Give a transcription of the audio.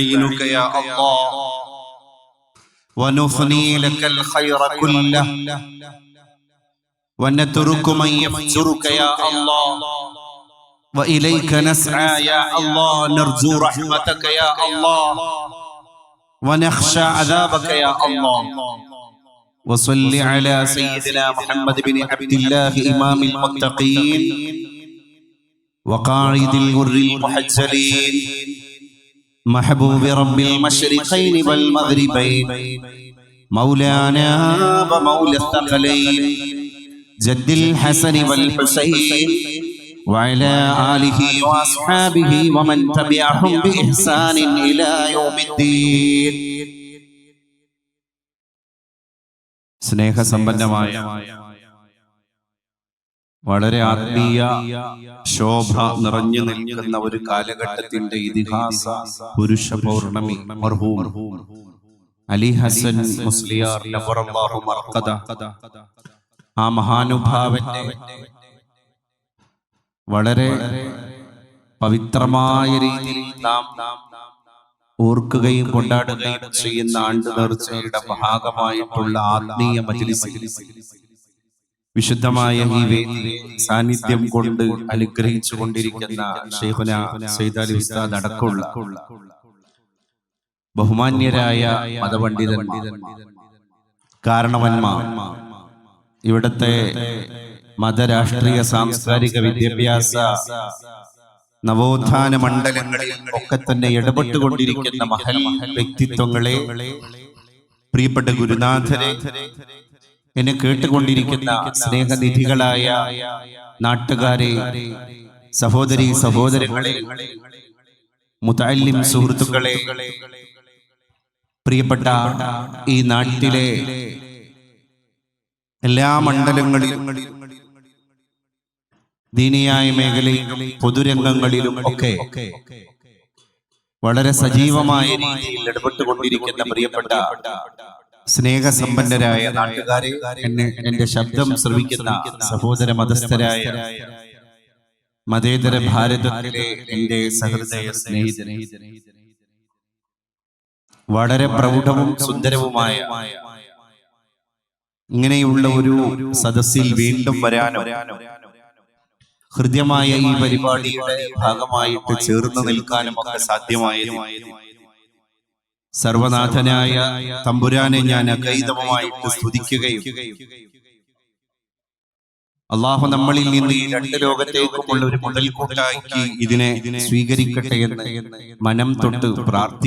نستعينك يا الله ونثني لك الخير كله ونترك من يفجرك يا الله وإليك نسعى يا الله نرجو رحمتك يا الله ونخشى عذابك يا الله وصل على سيدنا محمد بن عبد الله إمام المتقين وقائد الغر المحجلين محبوب رب المشرقين والمغربين مولانا ومولى الثقلين جد الحسن والحسين وعلى آله وأصحابه ومن تبعهم بإحسان إلى يوم الدين. സ്നേഹസമ്പന്നമായ വളരെ ആത്മീയ ശോഭ നിറഞ്ഞു നിൽക്കുന്ന ഒരു കാലഘട്ടത്തിന്റെ ഇതിഹാസ പുരുഷ പൗർണമി മർഹൂം അലി ഹസൻ മുസ്ലിയാർ നവറല്ലാഹു മർഖദ, ആ മഹാനുഭാവന്റെ വളരെ പവിത്രമായ രീതിയിൽ നാം ഓർക്കുകയും കൊണ്ടാടുകയും ചെയ്യുന്ന ആണ്ട് നേർച്ചയുടെ ഭാഗമായിട്ടുള്ള ആത്മീയ മജ്‌ലിസിൽ വിശുദ്ധമായ ഈ വേദിയെ സാന്നിധ്യം കൊണ്ട് അനുഗ്രഹിച്ചു കൊണ്ടിരിക്കുന്ന ശൈഖുന സയ്യിദ് അലി ഉസ്താദ് അടക്കമുള്ള ബഹുമാന്യരായ മതപണ്ഡിതന്മാർ, കാരണവന്മാർ, ഇവിടുത്തെ മതരാഷ്ട്രീയ സാംസ്കാരിക വിദ്യാഭ്യാസ നവോത്ഥാന മണ്ഡലങ്ങളിൽ ഒക്കെ തന്നെ ഇടപെട്ടുകൊണ്ടിരിക്കുന്ന മഹൽ വ്യക്തിത്വങ്ങളെ, പ്രിയപ്പെട്ട ഗുരുനാഥരെ, എന്നെ കേട്ടുകൊണ്ടിരിക്കുന്ന സ്നേഹനിധികളായ നാട്ടുകാരെ, സഹോദരി സഹോദരങ്ങളെ, മുതഅല്ലിം സുഹൃത്തുക്കളെ, പ്രിയപ്പെട്ട ഈ നാട്ടിലെ എല്ലാ മണ്ഡലങ്ങളിലും ദീനിയായ മേഖലയിലും പൊതുരംഗങ്ങളിലും ഒക്കെ വളരെ സജീവമായ രീതിയിൽ ഇടപെട്ടുകൊണ്ടിരിക്കുന്ന പ്രിയപ്പെട്ട സ്നേഹസമ്പന്നരായ നാട്ടുകാരെ, എന്റെ ശബ്ദം ശ്രവിക്കുന്ന സഹോദര മതസ്ഥരായ മതേതര ഭാരതത്തിലെ എന്റെ സഹൃദയ സ്നേഹിതരെ, വളരെ പ്രൗഢവും സുന്ദരവുമായ ഇങ്ങനെയുള്ള ഒരു സദസ്സിൽ വീണ്ടും വരാനോ ഹൃദ്യമായ ഈ പരിപാടിയുടെ ഭാഗമായിട്ട് ചേർന്ന് നിൽക്കാനും ഒക്കെ സാധ്യമായത് സർവനാഥനായ തമ്പുരാനെ ഞാൻ അകൈതവമായിട്ട് സ്തുതിക്കുകയും അള്ളാഹു നമ്മളിൽ നിന്ന് ഈ രണ്ട് ലോകത്തേക്കുമുള്ള ഒരു മുതൽക്കൂട്ടാക്കി ഇതിനെ സ്വീകരിക്കട്ടെ എന്ന് മനം തൊട്ട് പ്രാർത്ഥിക്കും.